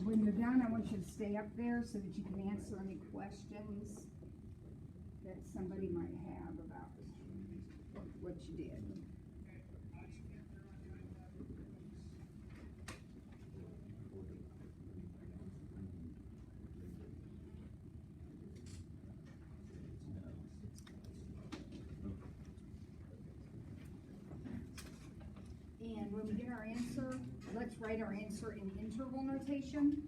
when you're done, I want you to stay up there so that you can answer any questions that somebody might have about what you did. And when we get our answer, let's write our answer in interval notation.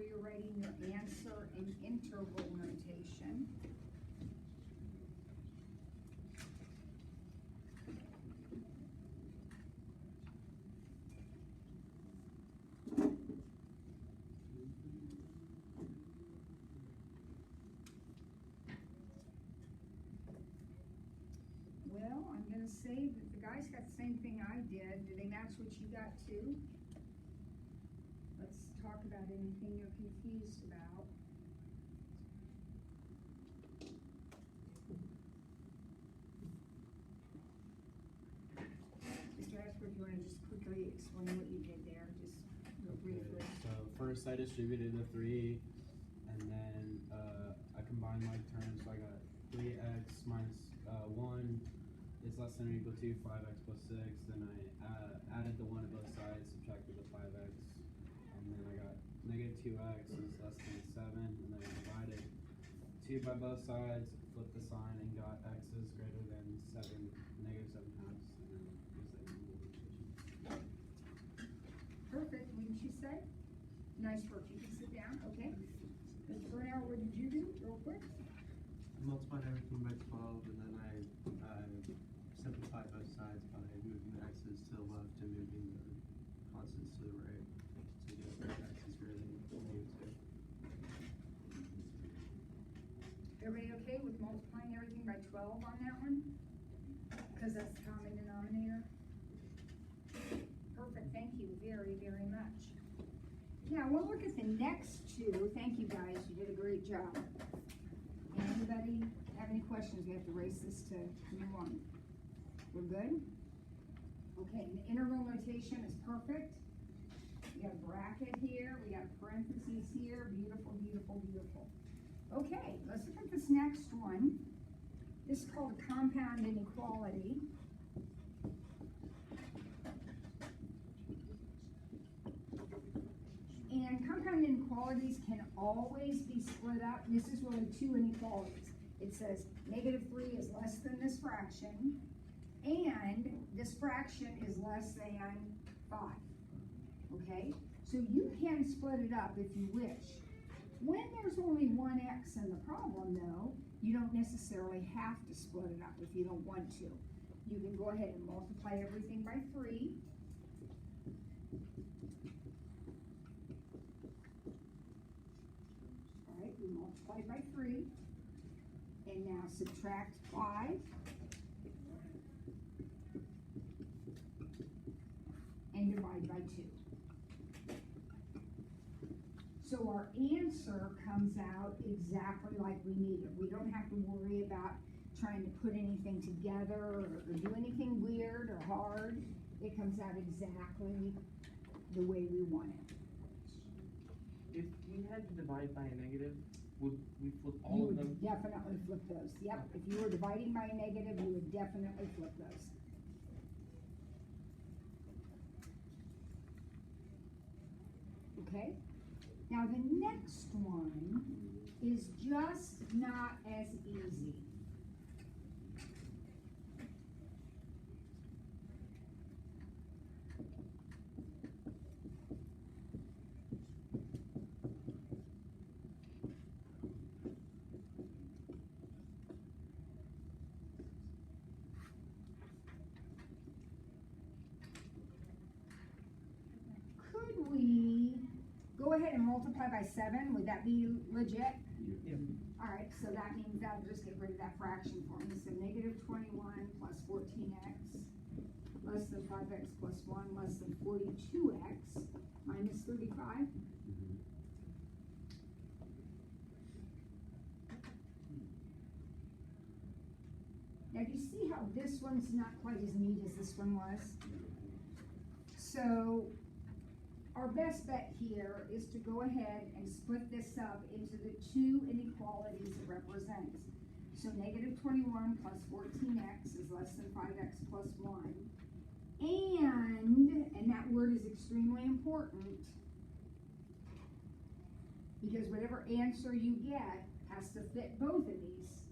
You're writing your answer in interval notation. Well, I'm going to say that the guys got the same thing I did. Do they match what you got too? Let's talk about anything you're confused about. Mr. Ashford, do you want to just quickly explain what you did there, just real briefly? Okay, so first I distributed the 3, and then I combined my terms, so I got 3x minus 1 is less than or equal to 5x plus 6, then I added the 1 to both sides, subtracted the 5x, and then I got negative 2x is less than 7, and then I divided 2 by both sides, flipped the sign, and got x is greater than 7, negative 7 times, and then use that in the equation. Perfect, wouldn't you say? Nice work, you can sit down, okay? Mr. Burnell, what did you do, real quick? I multiplied everything by 12, and then I simplified both sides by moving the x's to the left and moving the constants to the right. So you get x is greater than negative 2. Everybody okay with multiplying everything by 12 on that one? Because that's the common denominator. Perfect, thank you very, very much. Now, we'll look at the next two. Thank you guys, you did a great job. Anybody have any questions? We have to race this to move on. We're good? Okay, the interval notation is perfect. We got a bracket here, we got parentheses here. Beautiful, beautiful, beautiful. Okay, let's look at this next one. This is called a compound inequality. And compound inequalities can always be split up. This is really two inequalities. It says negative 3 is less than this fraction, and this fraction is less than 5. Okay? So you can split it up if you wish. When there's only one x in the problem, though, you don't necessarily have to split it up if you don't want to. You can go ahead and multiply everything by 3. All right, we multiply by 3. And now subtract 5. And divide by 2. So our answer comes out exactly like we need it. We don't have to worry about trying to put anything together or do anything weird or hard. It comes out exactly the way we want it. If we had to divide by a negative, would we flip all You of would them? definitely flip those. Yep, if you were dividing by a negative, you would definitely flip those. Okay? Now the next one is just not as easy. Could we go ahead and multiply by 7? Would that be legit? Yeah. Alright, so that means that'll just get rid of that fraction for me. So negative 21 plus 14x less than 5x plus 1 less than 42x minus 35. Now, do you see how this one's not quite as neat as this one was? So, our best bet here is to go ahead and split this up into the two inequalities it represents. So negative 21 plus 14x is less than 5x plus 1. And that word is extremely important, because whatever answer you get has to fit both of these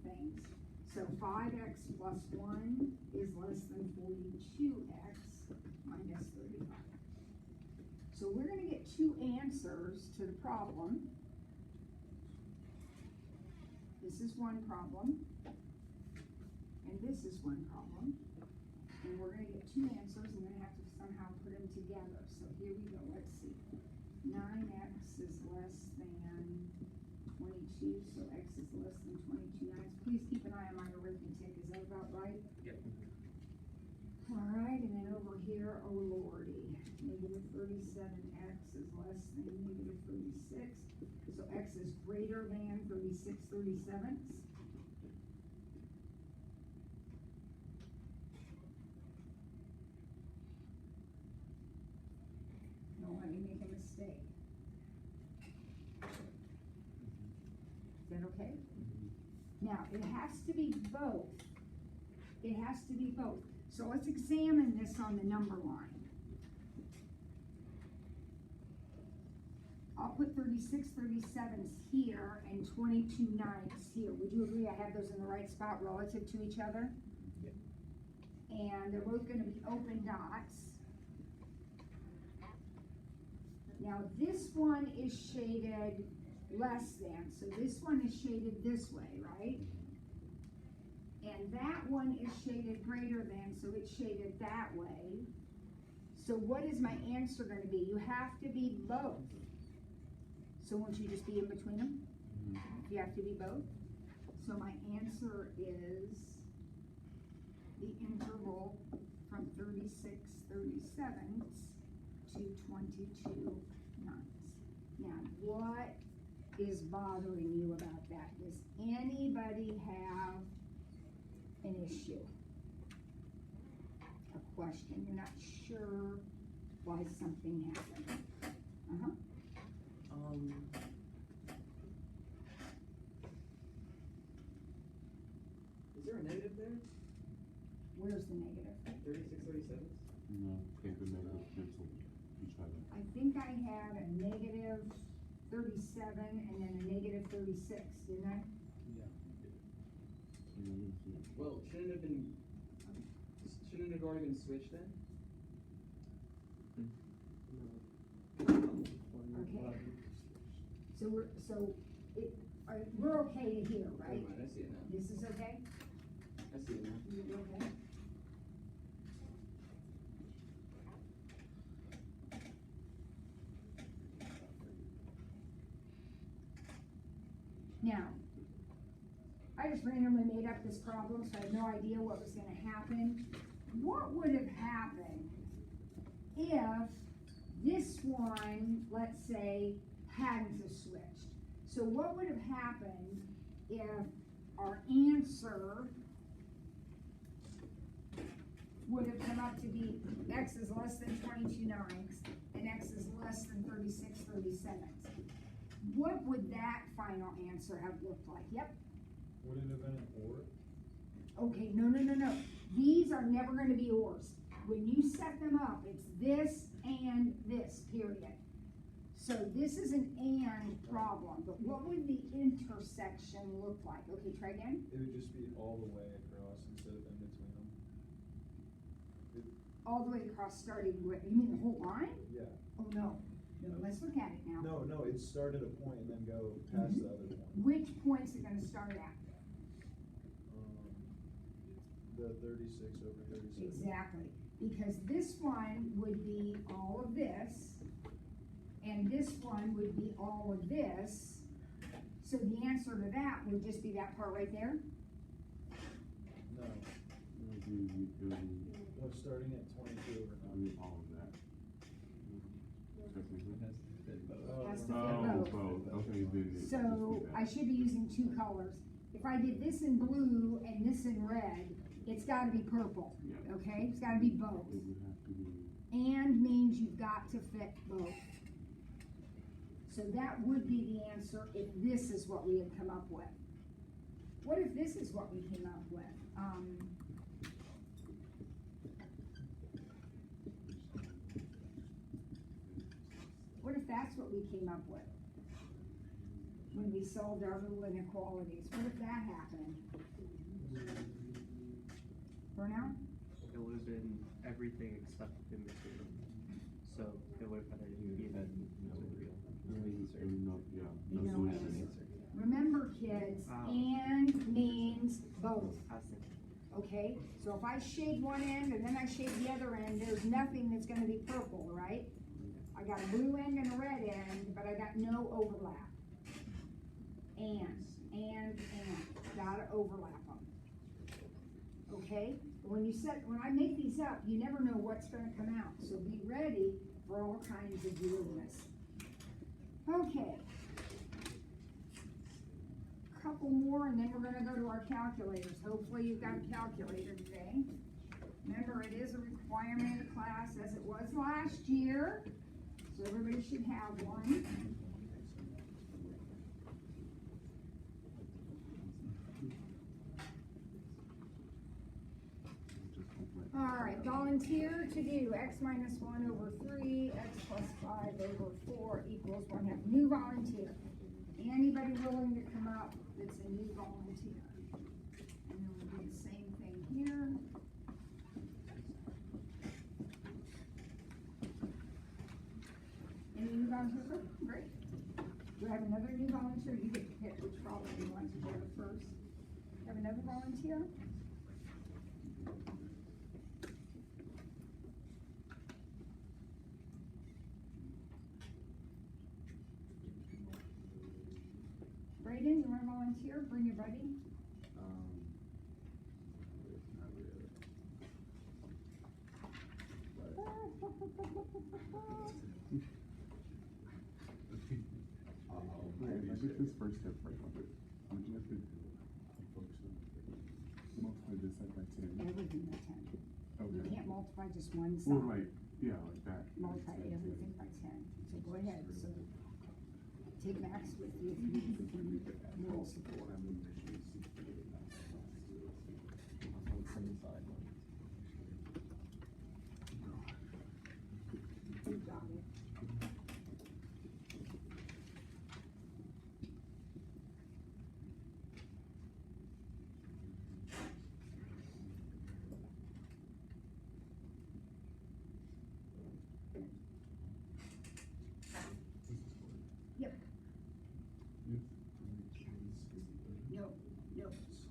things. So 5x plus 1 is less than 42x minus 35. So we're going to get two answers to the problem. This is one problem, and this is one problem. And we're going to get two answers, and then have to somehow put them together. So here we go, let's see. 9x is less than 22, so x is less than 22. Please keep an eye on my arithmetic, is that about right? Yep. Alright, and then over here, oh lordy, negative 37x is less than negative 36. So x is greater than 36/37. Don't let me make a mistake. Is that okay? Now, it has to be both. It has to be both. So let's examine this on the number line. I'll put 36/37s here and 22/9s here. Would you agree I have those in the right spot relative to each other? Yep. And they're both going to be open dots. Now this one is shaded less than, so this one is shaded this way, right? And that one is shaded greater than, so it's shaded that way. So what is my answer going to be? You have to be both. So won't you just be in between them? You have to be both. So my answer is the interval from 36/37 to 22/9. Now, what is bothering you about that? Does anybody have an issue? A question? You're not sure why something happened? Uh-huh. Is there a negative there? Where's the negative? 36/37? No, can't the negative cancel each other. I think I had a negative 37 and then a negative 36, didn't I? Well, shouldn't it have already been switched then? Okay. So we're okay to here, right? Never mind, I see it now. This is okay? I see it now. You're okay? Now, I just randomly made up this problem, so I have no idea what was going to happen. What would have happened if this one, let's say, hadn't have switched? So what would have happened if our answer would have come up to be x is less than 22/9 and x is less than 36/37? What would that final answer have looked like? Yep. Would it have been an or? Okay, no. These are never going to be ors. When you set them up, it's this and this, period. So this is an and problem, but what would the intersection look like? Okay, try again. It would just be all the way across instead of in between them. All the way across starting with, you mean the whole line? Yeah. Oh, no, let's look at it now. No, it started a point and then go past the other point. Which point's it going to start at? the 36 over 37. Exactly, because this one would be all of this, and this one would be all of this. So the answer to that would just be that part right there? No, It would be no, starting at 22 over 9. all of that. Technically. Has to fit Oh, both. both, okay, then it. So I should be using two colors. If I did this in blue and this in red, it's gotta be purple, Yeah. okay? It's gotta be both. It would have to be, And means you've got to fit both. So that would be the answer if this is what we had come up with. What if this is what we came up with? What if that's what we came up with? When we solved our little inequalities, what if that happened? Burnout? It would have been everything except in between. So it would have been even. no, yeah, no No solution. answer. Remember, kids, Wow. and means both. I was thinking. Okay, so if I shade one end and then I shade the other end, there's nothing that's gonna be purple, right? I got a blue end and a red end, but I got no overlap. And, gotta overlap them. Okay, when I make these up, you never know what's gonna come out, so be ready for all kinds of weirdness. Okay. Couple more and then we're gonna go to our calculators. Hopefully you've got a calculator today. Remember, it is a requirement of the class as it was last year, so everybody should have one. All right, volunteer to do x minus 1 over 3, x plus 5 over 4 equals 1/2. New volunteer. Anybody willing to come up that's a new volunteer? And then we'll do the same thing here. Any new volunteer? Great. Do I have another new volunteer? You get to pick which problem you want to go to first. Have another volunteer? Brayden, you want to volunteer? Bring your buddy. Not really. I did this first step right of it. Would you have to multiply this side by 10? Everything by 10. You Okay. can't multiply just one Well, side. right, yeah, like that. Multiply everything by 10. So go ahead. So take Max with you if you need moral support. You got it. Yep. No,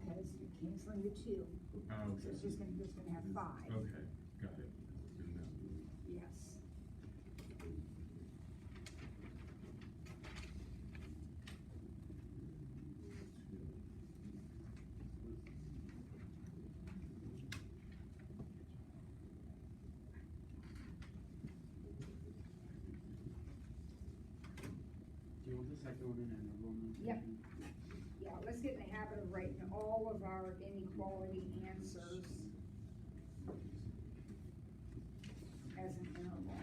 because you're canceling the 2. Oh, So it's just gonna have 5. Okay, got it. Yes. Do you want the second one in interval notation? Yep. Yeah, let's get in the habit of writing all of our inequality answers as an interval.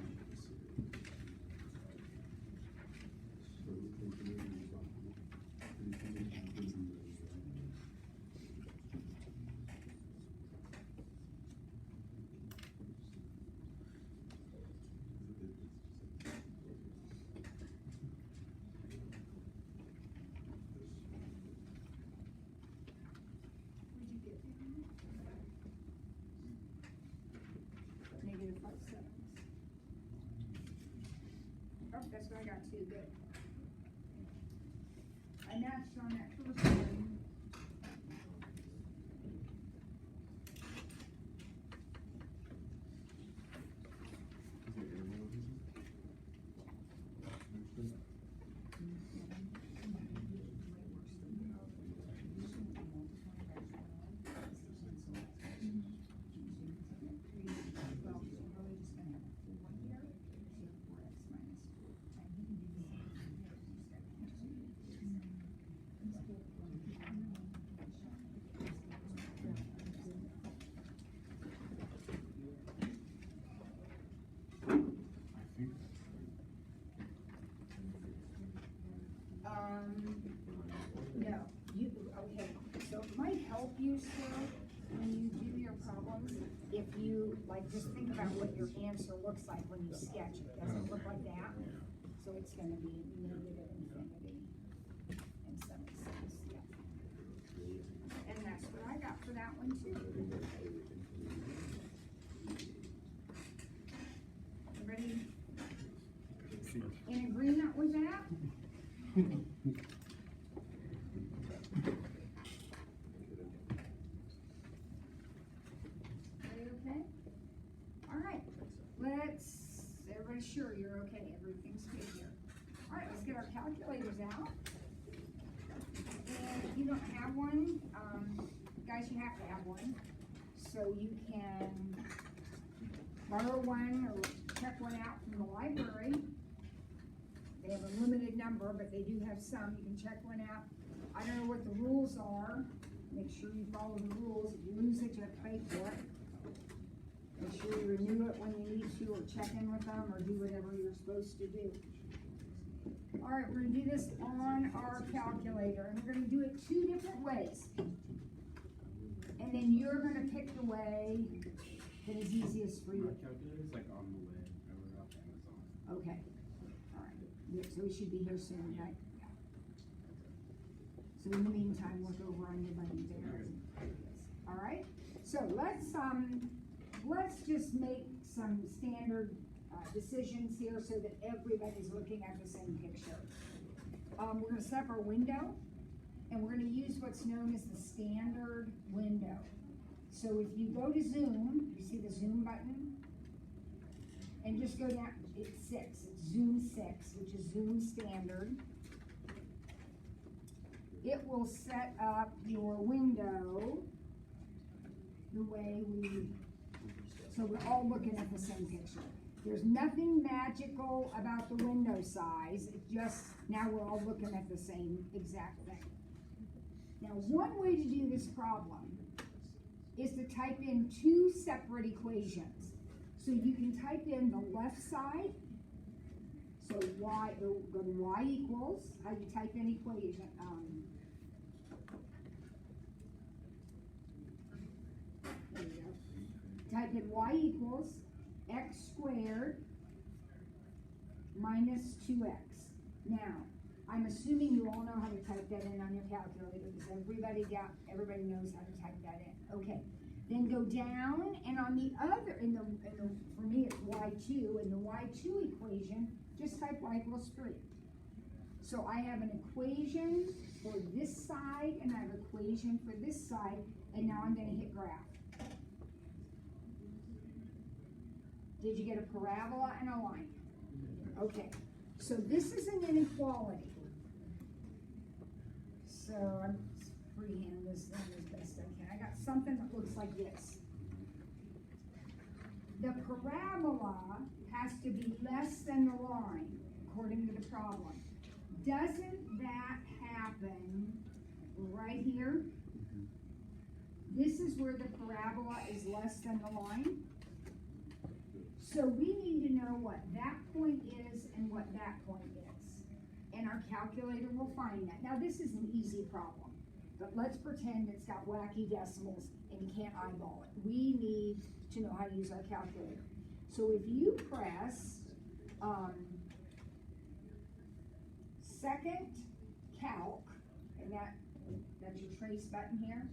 What'd you get there? -5/7. Oh, that's what I got too, good. I matched on that first one. if you, like, just think about what your answer looks like when you sketch it. Does it look like that? So it's gonna be negative infinity and 76, yeah. And that's what I got for that one too. Everybody in agreement with that? Okay? All right, everybody's sure you're okay, everything's good here. All right, let's get our calculators out. And if you don't have one, guys, you have to have one. So you can borrow one or check one out from the library. They have a limited number, but they do have some. You can check one out. I don't know what the rules are. Make sure you follow the rules. If you lose it, you have to pay for it. Make sure you renew it when you need to, or check in with them, or do whatever you're supposed to do. All right, we're gonna do this on our calculator, and we're gonna do it 2 different ways. And then you're gonna pick the way that is easiest for My you. calculator's like on the way. I ordered off Amazon. Okay. All right. Yeah, so we should be here soon, right? Yeah. So in the meantime, look over on your money there. All right. So let's just make some standard decisions here so that everybody's looking at the same picture. We're gonna set up our window, and we're gonna use what's known as the standard window. So if you go to Zoom, you see the Zoom button? And just go down, it's 6, it's Zoom 6, which is Zoom standard. It will set up your window the way so we're all looking at the same picture. There's nothing magical about the window size, it just, now we're all looking at the same exact thing. Now, one way to do this problem is to type in 2 separate equations. So you can type in the left side, so go to y equals, how you type in equation, there you go. Type in y equals x squared minus 2x. Now, I'm assuming you all know how to type that in on your calculator, because everybody knows how to type that in. Okay. Then go down, and on the other, for me it's y2, in the y2 equation, just type y equals 3. So I have an equation for this side, and I have an equation for this side, and now I'm gonna hit graph. Did you get a parabola and a line? Okay, so this is an inequality. So I'm freehand this thing as best I can. I got something that looks like this. The parabola has to be less than the line, according to the problem. Doesn't that happen right here? This is where the parabola is less than the line. So we need to know what that point is and what that point is. And our calculator will find that. Now this is an easy problem, but let's pretend it's got wacky decimals and you can't eyeball it. We need to know how to use our calculator. So if you press second calc, and that's your trace button here,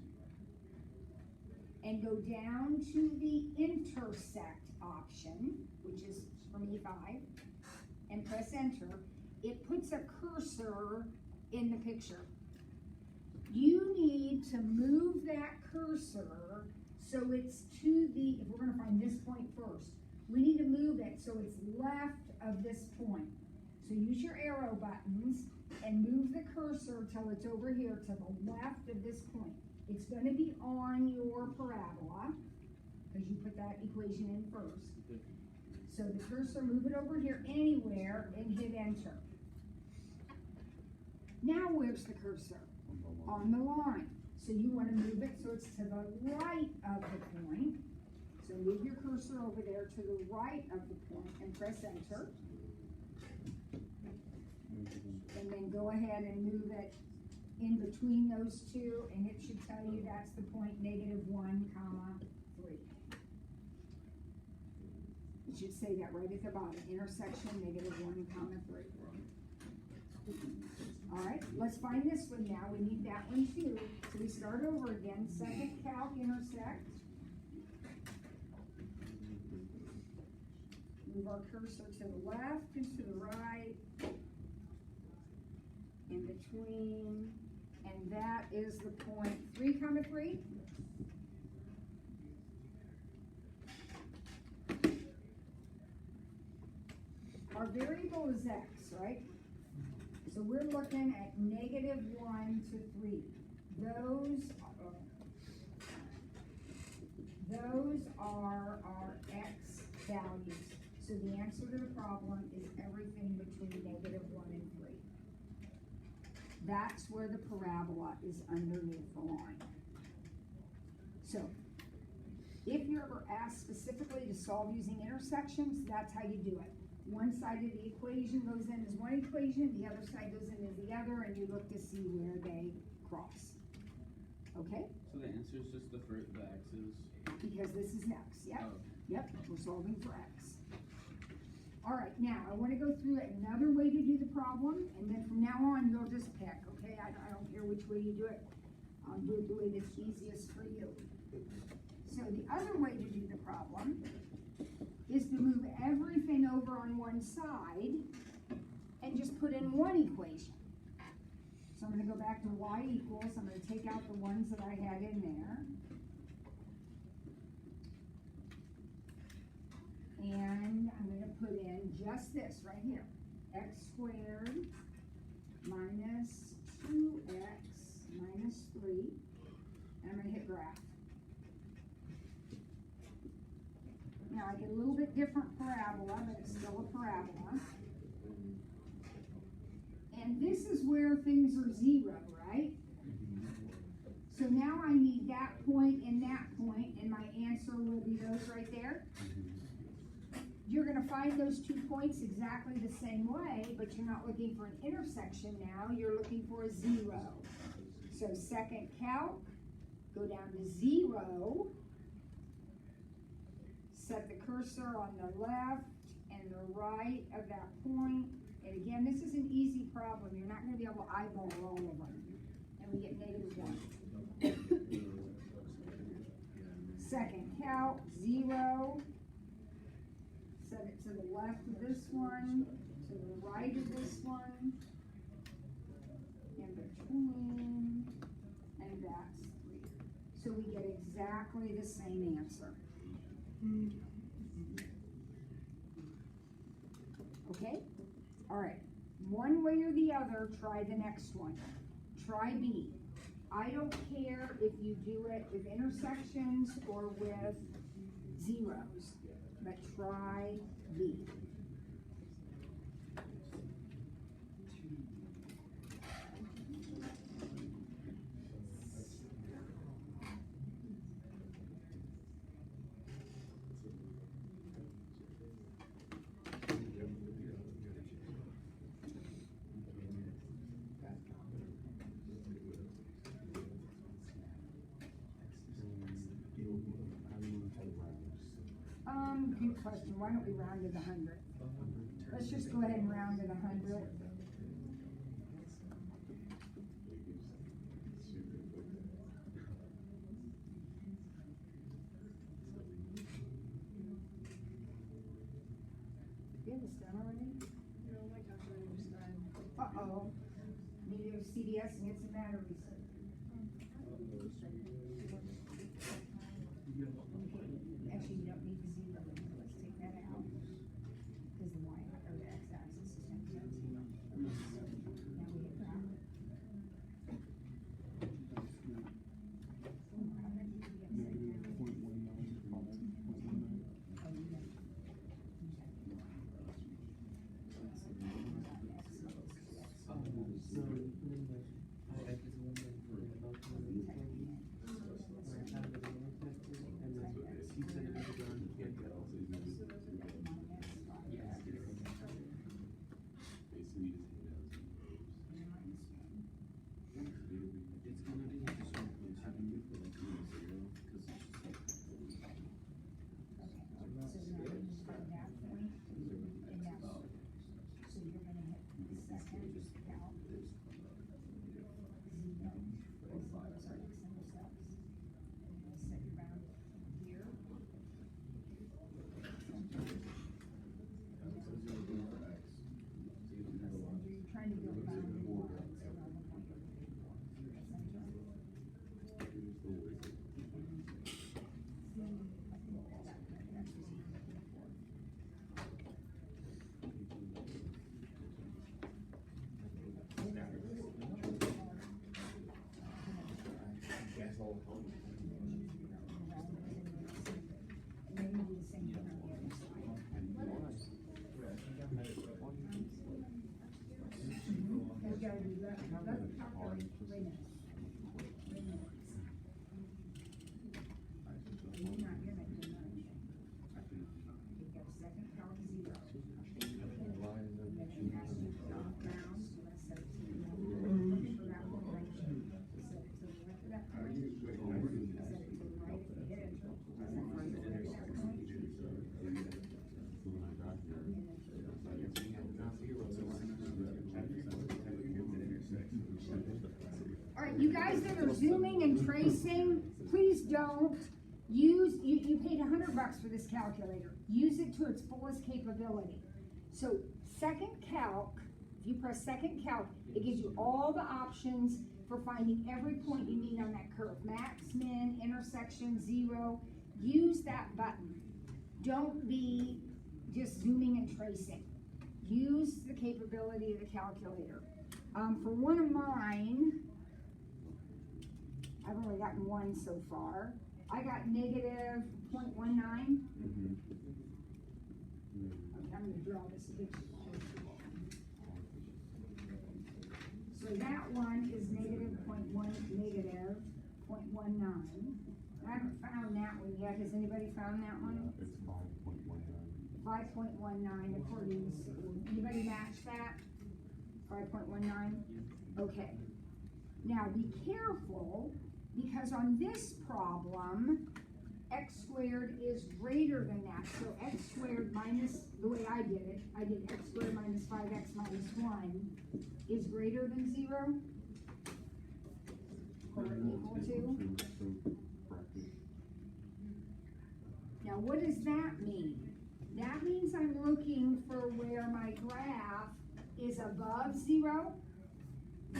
and go down to the intersect option, which is from E5, and press enter, it puts a cursor in the picture. You need to move that cursor so it's to the, if we're gonna find this point first, we need to move it so it's left of this point. So use your arrow buttons and move the cursor till it's over here to the left of this point. It's gonna be on your parabola, because you put that equation in first. So the cursor, move it over here anywhere and hit enter. Now where's the cursor? On the line. So you want to move it so it's to the right of the point. So move your cursor over there to the right of the point and press enter. And then go ahead and move it in between those two, and it should tell you that's the point -1, 3. It should say that right at the bottom, intersection -1, 3. All right, let's find this one now. We need that one too. So we start over again. Second calc intersect. Move our cursor to the left and to the right. In between. And that is the point 3, 3. Our variable is x, right? So we're looking at -1 to 3. Those are our x values. So the answer to the problem is everything between -1 and 3. That's where the parabola is underneath the line. So if you're ever asked specifically to solve using intersections, that's how you do it. One side of the equation goes in as one equation, the other side goes in as the other, and you look to see where they cross. Okay? So the answer is just the x's. Because this is x, yep. Oh. Yep, we're solving for x. All right, now I want to go through another way to do the problem, and then from now on you'll just pick, okay? I don't care which way you do it. I'll do it the way that's easiest for you. So the other way to do the problem is to move everything over on one side and just put in one equation. So I'm going to go back to y equals, I'm going to take out the ones that I had in there. And I'm going to put in just this right here. X squared minus 2x minus 3. And I'm going to hit graph. Now I get a little bit different parabola, but it's still a parabola. And this is where things are 0, right? So now I need that point, and my answer will be those right there. You're going to find those 2 points exactly the same way, but you're not looking for an intersection now, you're looking for a 0. So second calc, go down to 0, set the cursor on the left and the right of that point, and again, this is an easy problem, you're not going to be able to eyeball all of them, and we get -1. Second calc, 0, set it to the left of this one, to the right of this one, in between, and that's 3. So we get exactly the same answer. Okay? All right. One way or the other, try the next one. Try B. I don't care if you do it with intersections or with zeros, but try B. Good question. Why don't we round to the 100? Let's just go ahead and round to the 100. You have this done already? No, my calculator's done. Uh-oh. Need to go to CVS and get some batteries. Actually, you don't need the 0. Let's take that out. Because the y or the x-axis is 10%. Now we hit graph. So you're putting the x is 1 guys that are zooming and tracing, please don't use, you paid $100 for this calculator. Use it to its fullest capability. So second calc, if you press second calc, it gives you all the options for finding every point you need on that curve. Max, min, intersection, zero. Use that button. Don't be just zooming and tracing. Use the capability of the calculator. For one of mine, I've only gotten one so far. I got negative 0.19. Mm-hmm. Okay, I'm gonna draw this a bit. So that one is negative 0.19. I haven't found that one yet. Has anybody found that one? It's 5.19. 5.19 according to, anybody match that? 5.19? Okay. Now be careful, because on this problem, x squared is greater than that. So x squared minus, the way I did x squared minus 5x minus 1 is greater than 0? Or equal to? Now what does that mean? That means I'm looking for where my graph is above 0.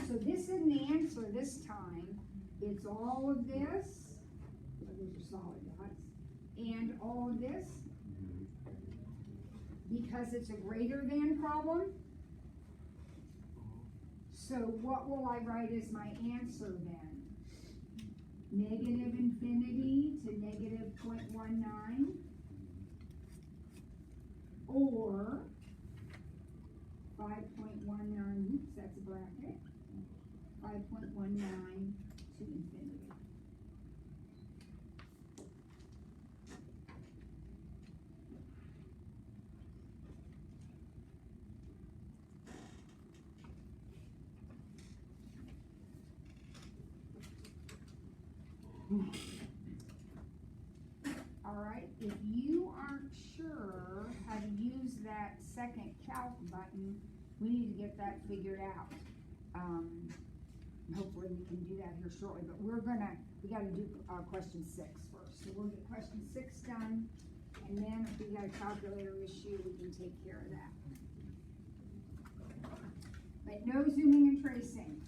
So this isn't the answer this time. It's all of this, those are solid dots, and all of this, because it's a greater than problem. So what will I write as my answer then? Negative infinity to negative 0.19, or 5.19, oops, that's a bracket, 5.19 to infinity. All right, if you aren't sure how to use that second calc button, we need to get that figured out. Hopefully we can do that here shortly, but we gotta do question 6 first. So we'll get question 6 done, and then if we got a calculator issue, we can take care of that. But no zooming and tracing.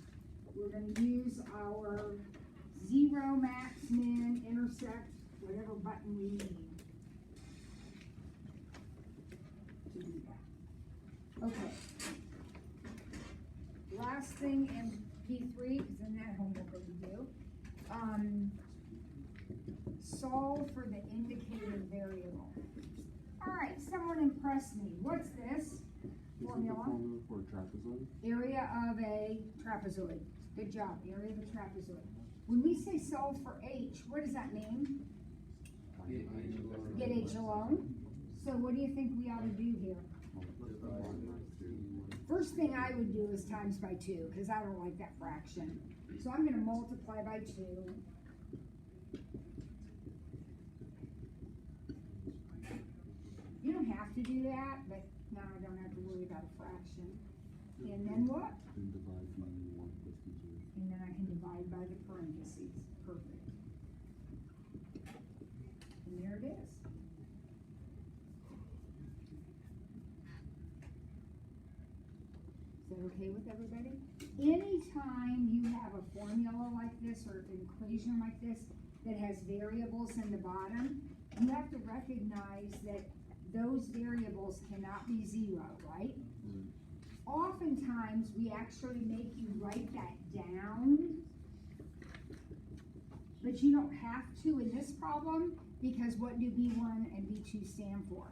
We're gonna use our 0, max, min, intersect, whatever button we need to do that. Okay. Last thing in P3, because then that homework that we do, solve for the indicator variable. All right, someone impress me. What's this formula? Is it the formula for a trapezoid? Area of a trapezoid. Good job, area of a trapezoid. When we say solve for h, what does that mean? Get h alone. So what do you think we ought to do here? First thing I would do is times by 2, because I don't like that fraction. So I'm going to multiply by 2. You don't have to do that, but now I don't have to worry about a fraction. And then what? Then divide by 1 plus 2. And then I can divide by the parentheses. Perfect. And there it is. Is that okay with everybody? Anytime you have a formula like this or an equation like this that has variables in the bottom, you have to recognize that those variables cannot be 0, right? Oftentimes, we actually make you write that down, but you don't have to in this problem, because what do B1 and B2 stand for?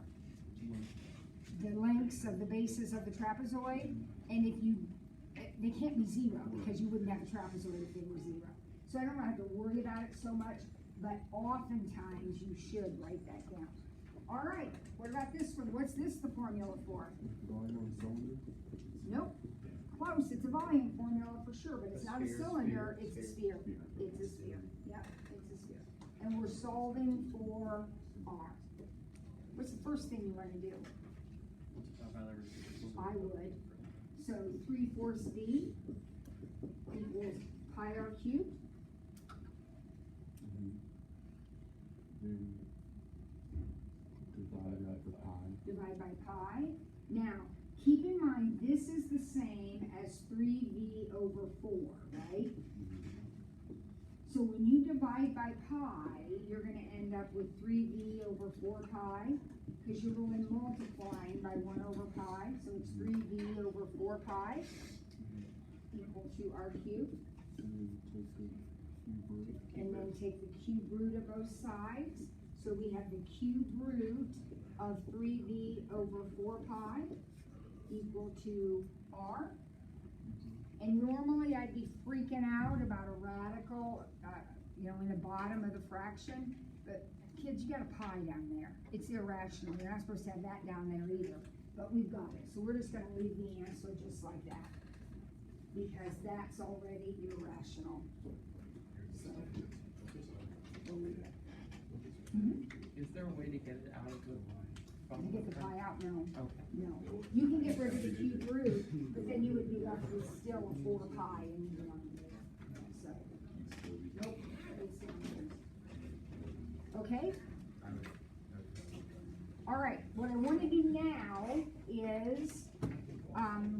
The lengths of the bases of the trapezoid, and if you, they can't be 0, because you wouldn't have a trapezoid if they were 0. So I don't have to worry about it so much, but oftentimes you should write that down. All right, what about this one? What's this the formula for? Volume cylinder? Nope. Close. It's a volume formula for sure, but it's not a cylinder, it's a sphere. It's a sphere. Yep, it's a sphere. And we're solving for R. What's the first thing you want to do? I would. So 3/4 V equals pi r cubed. for pi. divide by pi. Now, keep in mind, this is the same as 3v over 4, right? So when you divide by pi, you're gonna end up with 3v over 4 pi, because you're going multiplying by 1 over pi, so it's 3v over 4 pi equal to r cubed. And then take the cube root of both sides. So we have the cube root of 3v over 4 pi equal to r. And normally I'd be freaking out about a radical, in the bottom of the fraction, but kids, you got a pi down there. It's irrational. You're not supposed to have that down there either, but we've got it. So we're just gonna leave the answer just like that, because that's already irrational. So, we'll leave it. Is there a way to get it out of the? To get the pi out, no. Okay. No. You can get rid of the cube root, but then you would be left with still a 4 pi in the denominator. So, nope. Okay? All right, what I want to do now is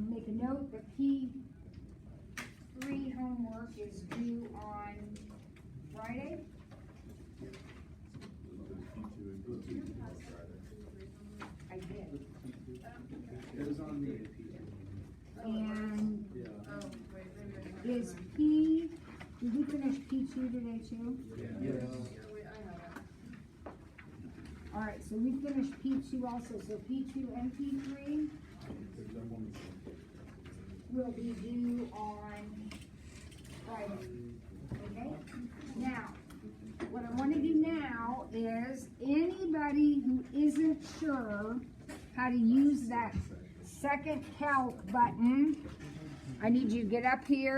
make a note that P3 homework is due on Friday. I did. It was on the And Oh, wait, maybe I is P, did we finish P2 today too? Yes. Yeah, wait, I have it. All right, so we finished P2 also, so P2 and P3 will be due on Friday, okay? Now, what I wanna do now is, anybody who isn't sure how to use that second calc button, I need you to get up here.